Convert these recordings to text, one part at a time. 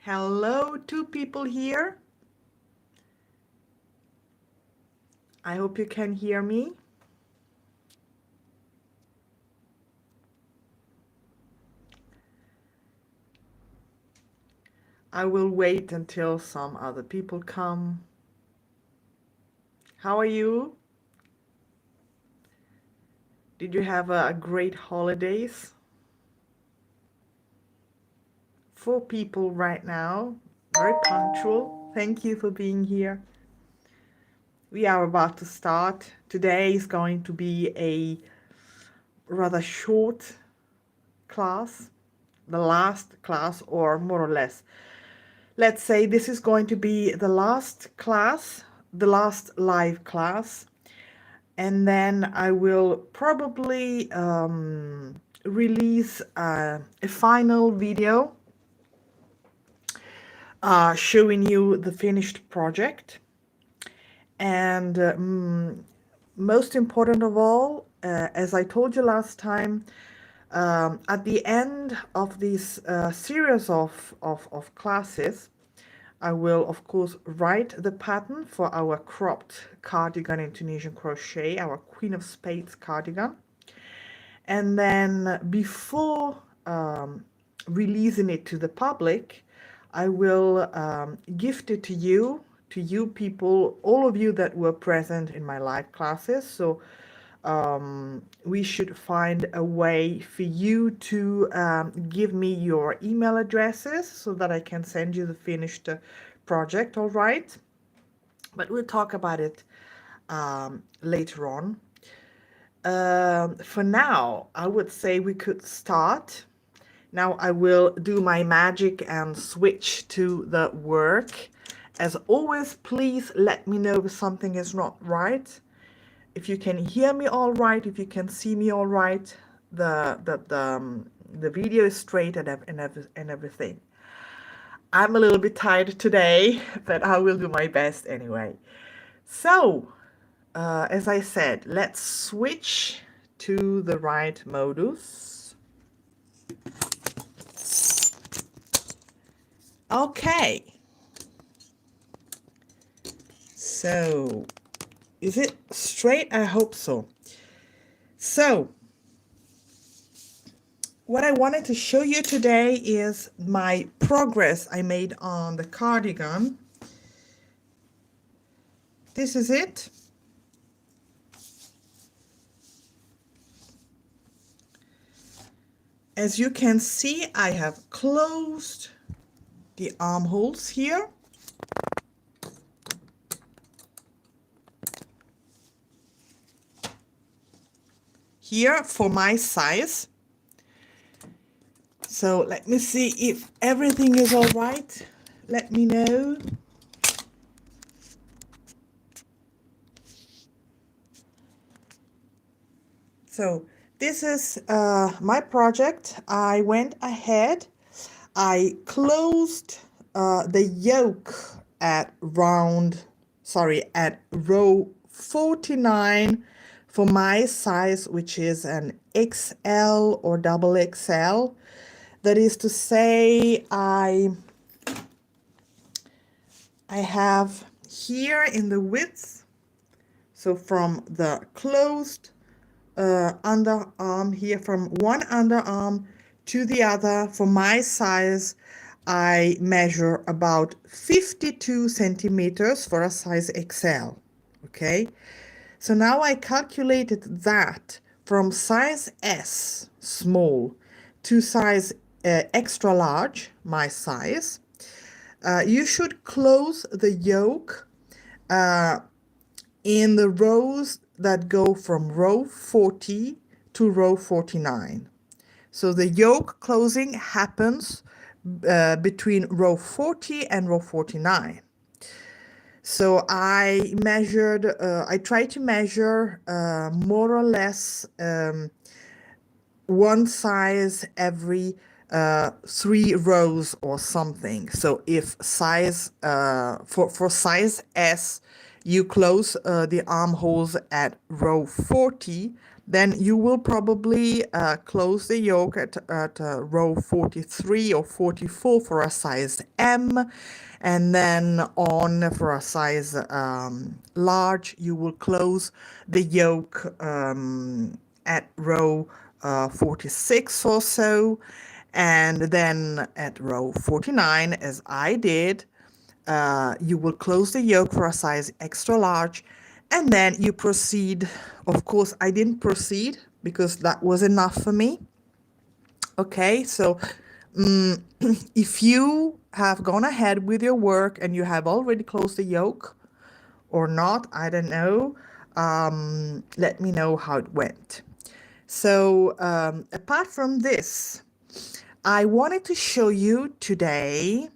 Hello, two people here. I hope you can hear me. I will wait until some other people come. How are you? Did you have a great holidays? 4 people right now, very punctual. Thank you for being here. We are about to start. Today is going to be a rather short class, the last class, or more or less. Let's say this is going to be the last class, the last live class, and then I will probably release a final video showing you the finished project. And most important of all, as I told you last time, at the end of this series of classes, I will, of course, write the pattern for our cropped cardigan in Tunisian crochet, our Queen of Spades cardigan. And then before releasing it to the public, I will gift it to you people, all of you that were present in my live classes. So we should find a way for you to give me your email addresses so that I can send you the finished project, all right? But we'll talk about it later on. For now, I would say we could start. Now I will do my magic and switch to the work. As always, please let me know if something is not right. If you can hear me all right, if you can see me all right, the video is straight and everything. I'm a little bit tired today, but I will do my best anyway. So, as I said, let's switch to the right modus. Okay. So, is it straight? I hope so. So, what I wanted to show you today is my progress I made on the cardigan. This is it. As you can see, I have closed the armholes here. Here for my size. So let me see if everything is all right. Let me know. So this is my project. I went ahead. I closed the yoke at row 49 for my size, which is an XL or double XL. That is to say, I have here in the width, so from the closed underarm here, from one underarm to the other, for my size, I measure about 52 centimeters for a size XL. Okay, so now I calculated that from size S, small, to size extra large, my size. You should close the yoke in the rows that go from row 40 to row 49. So the yoke closing happens between row 40 and row 49. So I measured, I tried to measure more or less one size every 3 rows or something. So if size for size S, you close the armholes at row 40, then you will probably close the yoke at row 43 or 44 for a size M, and then on for a size large, you will close the yoke at row 46 or so, and then at row 49, as I did, you will close the yoke for a size extra large, and then you proceed. Of course, I didn't proceed because that was enough for me. Okay, so if you have gone ahead with your work and you have already closed the yoke or not, I don't know, let me know how it went. So apart from this, I wanted to show you today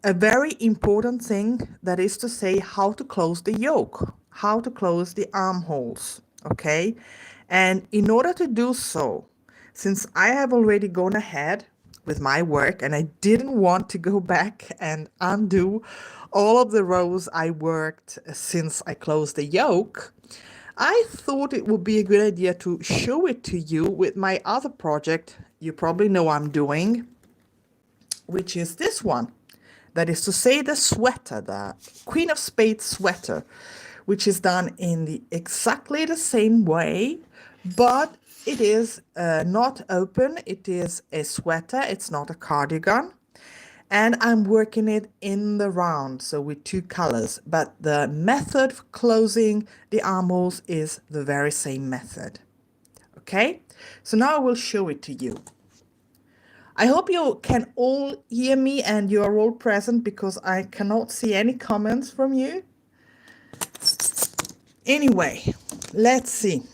a very important thing, that is to say how to close the yoke, how to close the armholes, okay? And in order to do so, since I have already gone ahead with my work and I didn't want to go back and undo all of the rows I worked since I closed the yoke, I thought it would be a good idea to show it to you with my other project you probably know I'm doing, which is this one. That is to say, the sweater, the Queen of Spades sweater, which is done in exactly the same way, but it is not open. It is a sweater. It's not a cardigan. And I'm working it in the round, so with 2 colors. But the method for closing the armholes is the very same method. Okay, so now I will show it to you. I hope you can all hear me and you are all present, because I cannot see any comments from you. Anyway, let's see.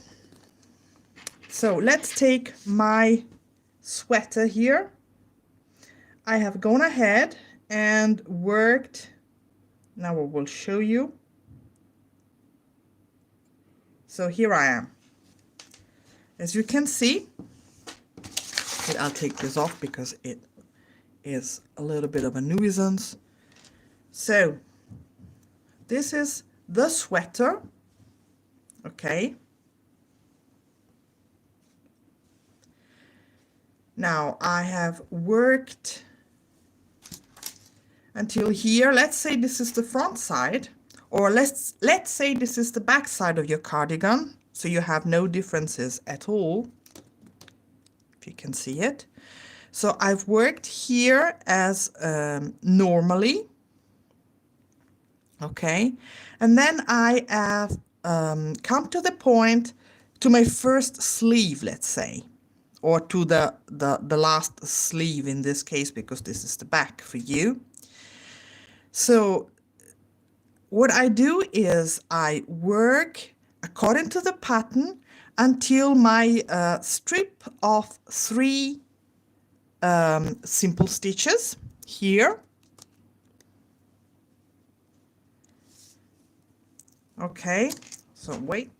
So let's take my sweater here. I have gone ahead and worked. Now I will show you. So here I am. As you can see, I'll take this off because it is a little bit of a nuisance. So this is the sweater, okay? Now I have worked until here. Let's say this is the front side, or let's say this is the back side of your cardigan, so you have no differences at all, if you can see it. So I've worked here as normally, okay, and then I have come to the point to my first sleeve, let's say, or to the last sleeve in this case, because this is the back for you. So what I do is I work according to the pattern until my strip of 3 simple stitches here. Okay, so wait.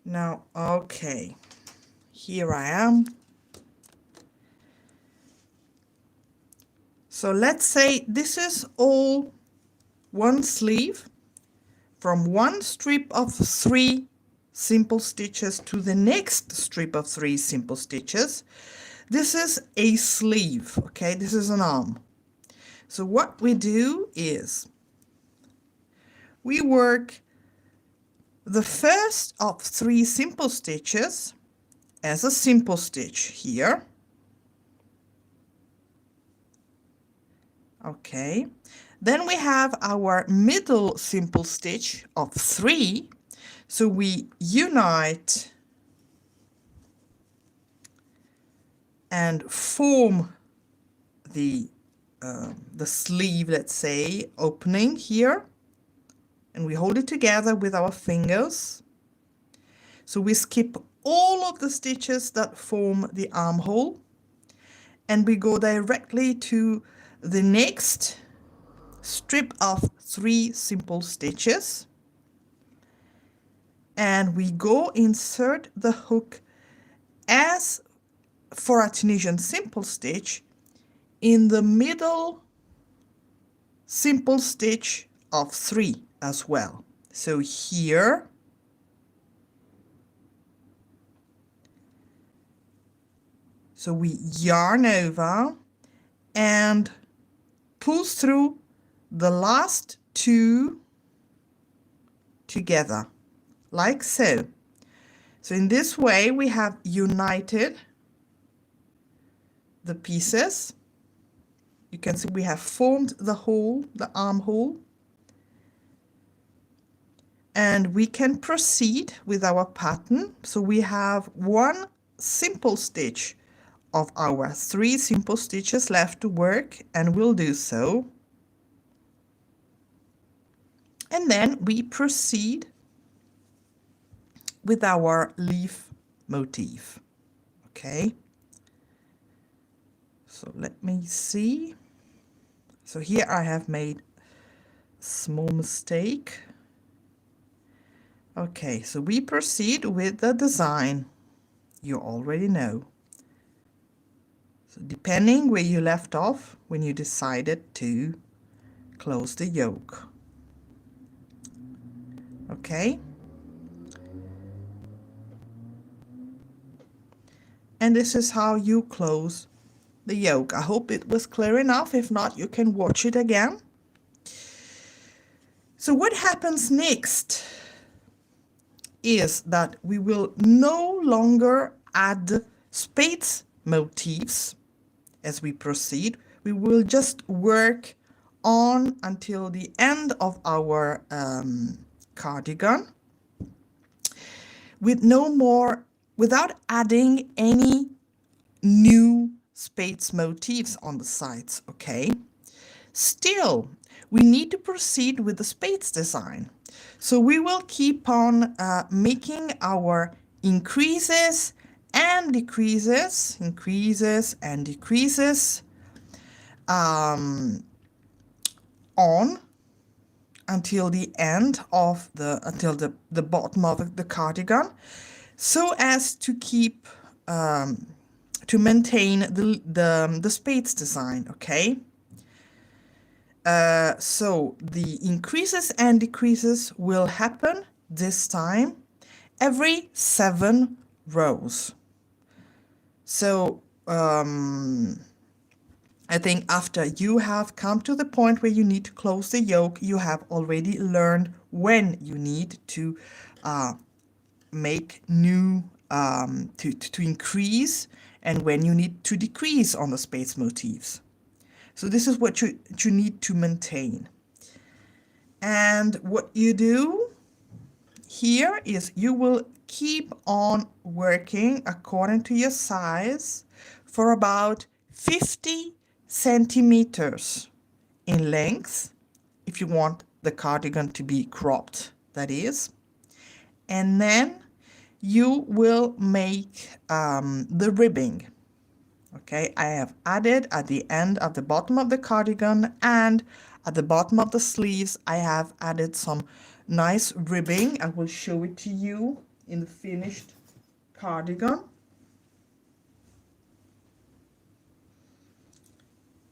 Now, okay, here I am. So let's say this is all one sleeve, from one strip of 3 simple stitches to the next strip of 3 simple stitches. This is a sleeve, okay? This is an arm. So what we do is we work the first of 3 simple stitches as a simple stitch here. Okay, then we have our middle simple stitch of 3, so we unite and form the sleeve, let's say, opening here, and we hold it together with our fingers. So we skip all of the stitches that form the armhole, and we go directly to the next strip of 3 simple stitches, and we go insert the hook as for a Tunisian simple stitch in the middle simple stitch of 3 as well. So here, so we yarn over and pull through the last 2 together, like so. So in this way we have united the pieces. You can see we have formed the hole, the armhole, and we can proceed with our pattern. So we have 1 simple stitch of our 3 simple stitches left to work, and we'll do so. And then we proceed with our leaf motif. Okay, so let me see. So here I have made a small mistake. Okay, so we proceed with the design. You already know. So depending where you left off when you decided to close the yoke. Okay. And this is how you close the yoke. I hope it was clear enough. If not, you can watch it again. So what happens next is that we will no longer add spades motifs as we proceed. We will just work on until the end of our cardigan with without adding any new spades motifs on the sides. Okay, still we need to proceed with the spades design, so we will keep on making our increases and decreases, on until the end of the bottom of the cardigan, so as to keep to maintain the spades design. Okay, so the increases and decreases will happen this time every 7 rows. So I think after you have come to the point where you need to close the yoke, you have already learned when you need to make new to increase and when you need to decrease on the spades motifs. So this is what you need to maintain. And what you do here is you will keep on working according to your size for about 50 centimeters in length, if you want the cardigan to be cropped, that is. And then you will make the ribbing. Okay, I have added at the end of the bottom of the cardigan and at the bottom of the sleeves, I have added some nice ribbing. I will show it to you in the finished cardigan.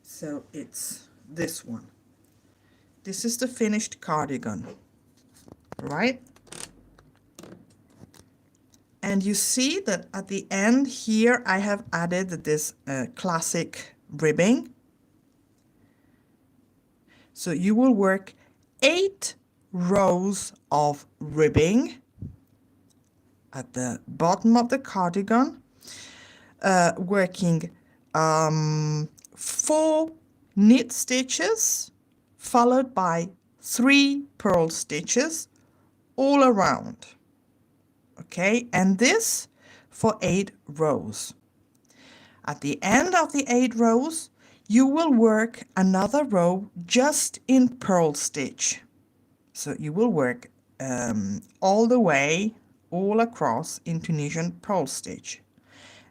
So it's this one. This is the finished cardigan, right? And you see that at the end here, I have added this classic ribbing. So you will work 8 rows of ribbing at the bottom of the cardigan, working 4 knit stitches followed by 3 purl stitches all around. Okay, and this for 8 rows. At the end of the 8 rows, you will work another row just in purl stitch. So you will work all the way, all across in Tunisian purl stitch.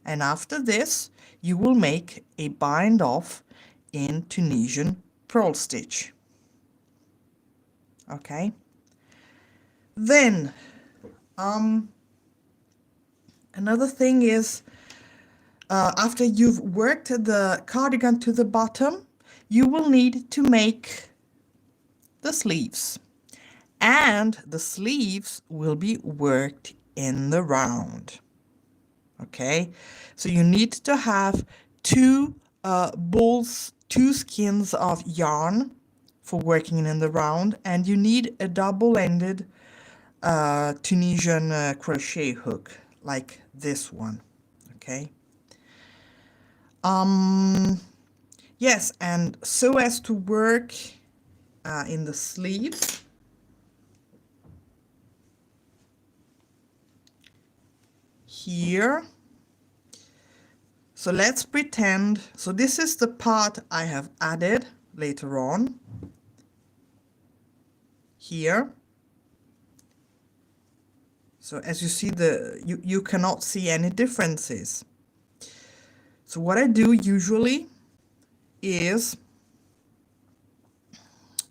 And after this, you will make a bind off in Tunisian purl stitch. Okay. Then, another thing is, after you've worked the cardigan to the bottom, you will need to make the sleeves. And the sleeves will be worked in the round. Okay, so you need to have two balls, two skins of yarn for working in the round, and you need a double-ended Tunisian crochet hook like this one. Okay. Yes, and so as to work in the sleeves, here. So let's pretend, so this is the part I have added later on here. So as you see, you cannot see any differences. So what I do usually is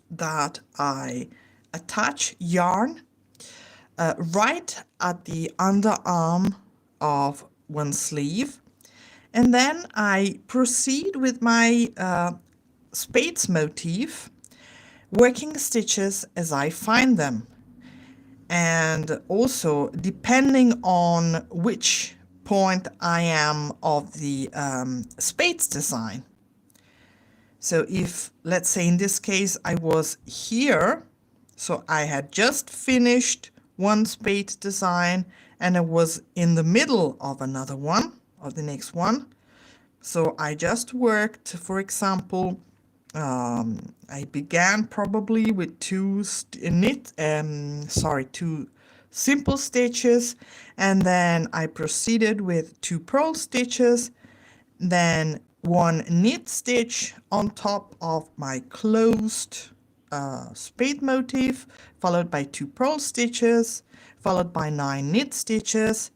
that I attach yarn right at the underarm of one sleeve, and then I proceed with my Spades motif, working stitches as I find them, and also depending on which point I am of the Spades design. So if, let's say in this case, I was here, so I had just finished one Spades design and I was in the middle of another one, of the next one. So I just worked, for example, I began probably with two simple stitches, and then I proceeded with 2 purl stitches, then 1 knit stitch on top of my closed spade motif, followed by 2 purl stitches, followed by 9 knit stitches,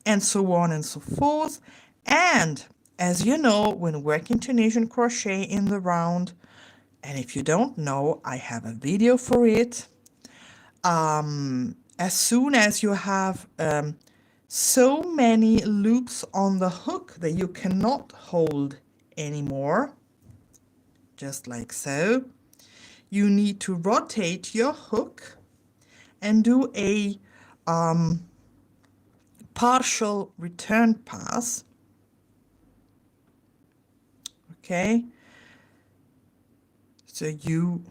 and so on and so forth. And as you know, when working Tunisian crochet in the round, and if you don't know, I have a video for it. As soon as you have so many loops on the hook that you cannot hold anymore, just like so, you need to rotate your hook and do a partial return pass. Okay, so you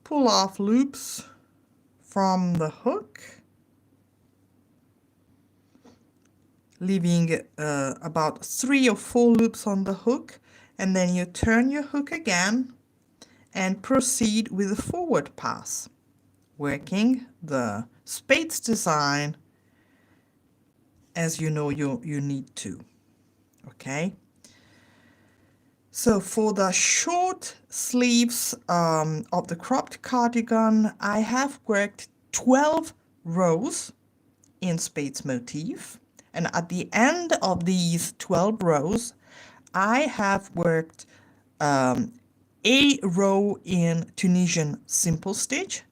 pull off loops from the hook, leaving about 3 or 4 loops on the hook, and then you turn your hook again and proceed with a forward pass, working the Spades design as you know you need to. Okay, so for the short sleeves of the cropped cardigan, I have worked 12 rows in Spades motif, and at the end of these 12 rows I have worked a row in Tunisian simple stitch,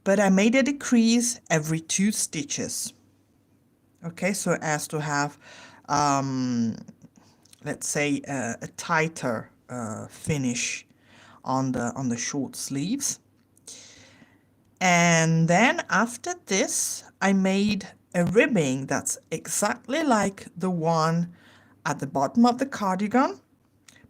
but I made a decrease every 2 stitches. Okay, so as to have let's say a tighter finish on the short sleeves. And then after this I made a ribbing that's exactly like the one at the bottom of the cardigan,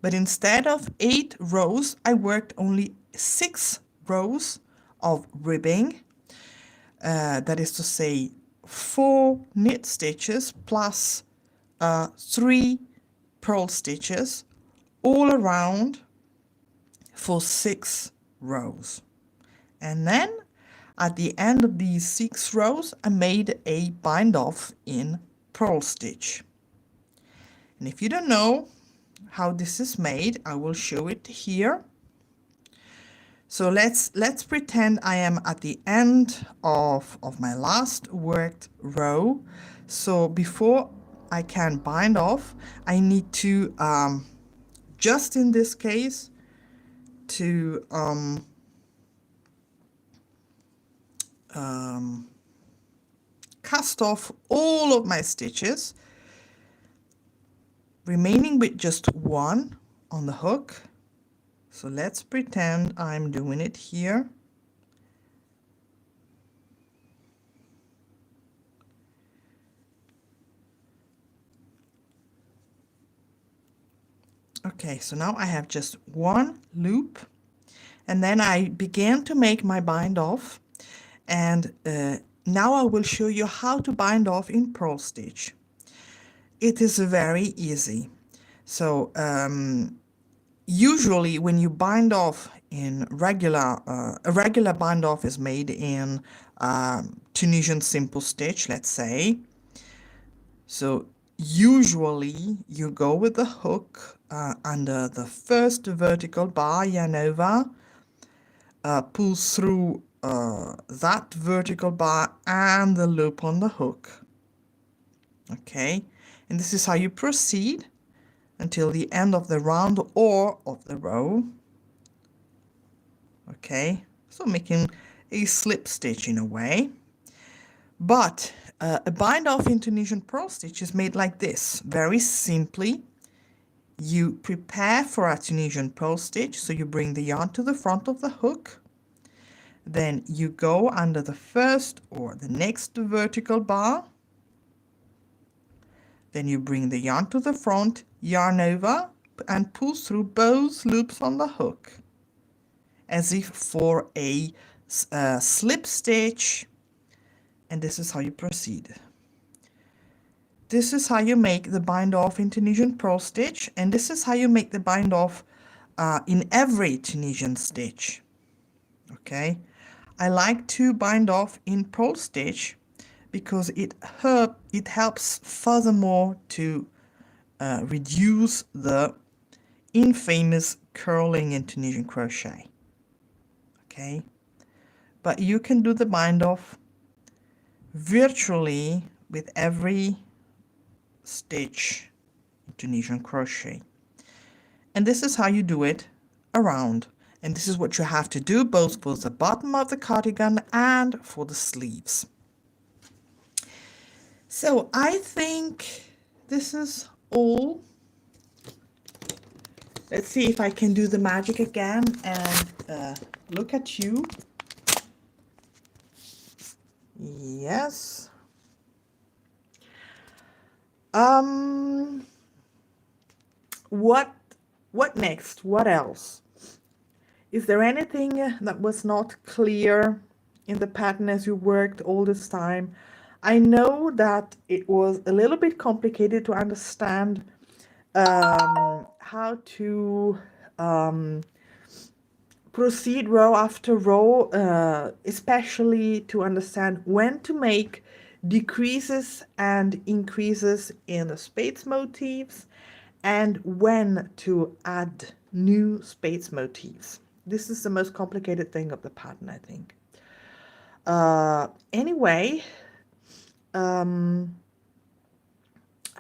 but instead of 8 rows I worked only 6 rows of ribbing, that is to say 4 knit stitches plus 3 purl stitches all around for 6 rows. And then at the end of these 6 rows I made a bind off in purl stitch. And if you don't know how this is made, I will show it here. So let's pretend I am at the end of my last worked row. So before I can bind off, I need to, just in this case, to cast off all of my stitches, remaining with just one on the hook. So let's pretend I'm doing it here. Okay, so now I have just one loop, and then I began to make my bind off, and now I will show you how to bind off in purl stitch. It is very easy. So usually when you bind off in a regular bind off is made in Tunisian simple stitch, let's say. So usually you go with the hook under the first vertical bar, yarn over, pull through that vertical bar and the loop on the hook. Okay, and this is how you proceed until the end of the round or of the row. Okay, so making a slip stitch in a way. But a bind off in Tunisian purl stitch is made like this, very simply. You prepare for a Tunisian purl stitch, so you bring the yarn to the front of the hook, then you go under the first or the next vertical bar, then you bring the yarn to the front, yarn over, and pull through both loops on the hook, as if for a slip stitch, and this is how you proceed. This is how you make the bind off in Tunisian purl stitch, and this is how you make the bind off in every Tunisian stitch. Okay, I like to bind off in purl stitch because it helps furthermore to reduce the infamous curling in Tunisian crochet. Okay, but you can do the bind off virtually with every stitch in Tunisian crochet, and this is how you do it around, and this is what you have to do both for the bottom of the cardigan and for the sleeves. So I think this is all. Let's see if I can do the magic again and look at you. Yes. What next? What else? Is there anything that was not clear in the pattern as you worked all this time? I know that it was a little bit complicated to understand how to proceed row after row, especially to understand when to make decreases and increases in the spades motifs and when to add new spades motifs. This is the most complicated thing of the pattern, I think. Anyway, I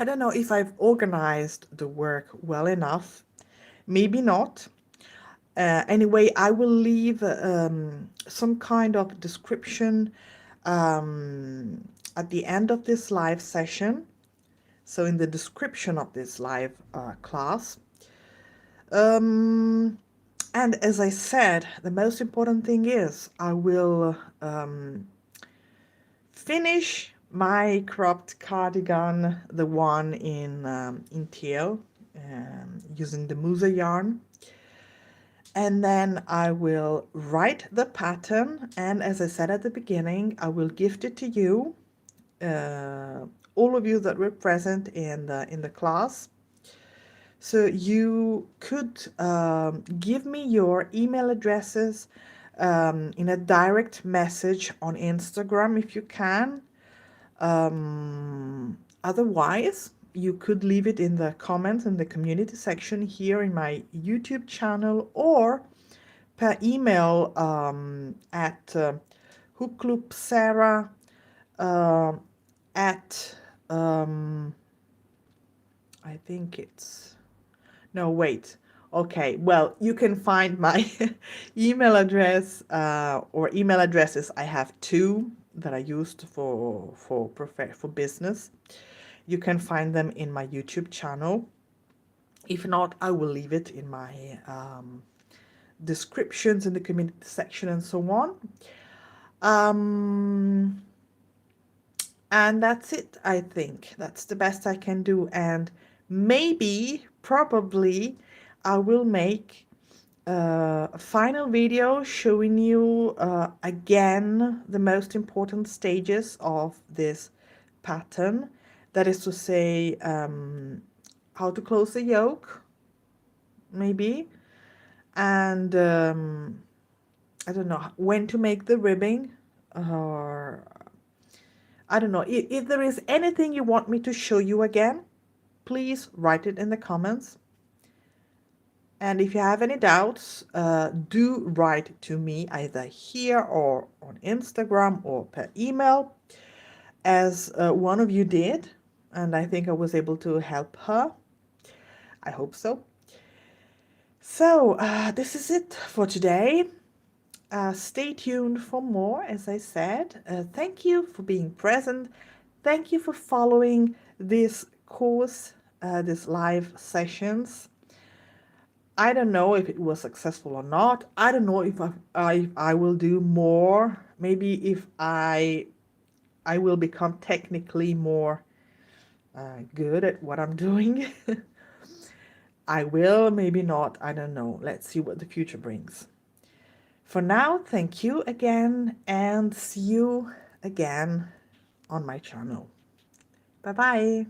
don't know if I've organized the work well enough. Maybe not. Anyway, I will leave some kind of description at the end of this live session. So in the description of this live class. And as I said, the most important thing is I will finish my cropped cardigan, the one in teal, using the Musa yarn. And then I will write the pattern, and as I said at the beginning, I will gift it to you, all of you that were present in the class. So you could give me your email addresses in a direct message on Instagram if you can. Otherwise, you could leave it in the comments in the community section here in my YouTube channel, or per email at Hookloopsarah at I think it's no, wait. Okay, well, you can find my email address or email addresses. I have two that I used for business. You can find them in my YouTube channel. If not, I will leave it in my descriptions in the community section and so on. And that's it, I think. That's the best I can do. And maybe, probably, I will make a final video showing you again the most important stages of this pattern. That is to say, how to close the yoke, maybe. And I don't know, when to make the ribbing, or I don't know. If there is anything you want me to show you again, please write it in the comments. And if you have any doubts, do write to me either here or on Instagram or per email, as one of you did. And I think I was able to help her. I hope so. So this is it for today. Stay tuned for more, as I said. Thank you for being present. Thank you for following this course, these live sessions. I don't know if it was successful or not. I don't know if I will do more. Maybe if I will become technically more good at what I'm doing. I will, maybe not. I don't know. Let's see what the future brings. For now, thank you again, and see you again on my channel. Bye-bye.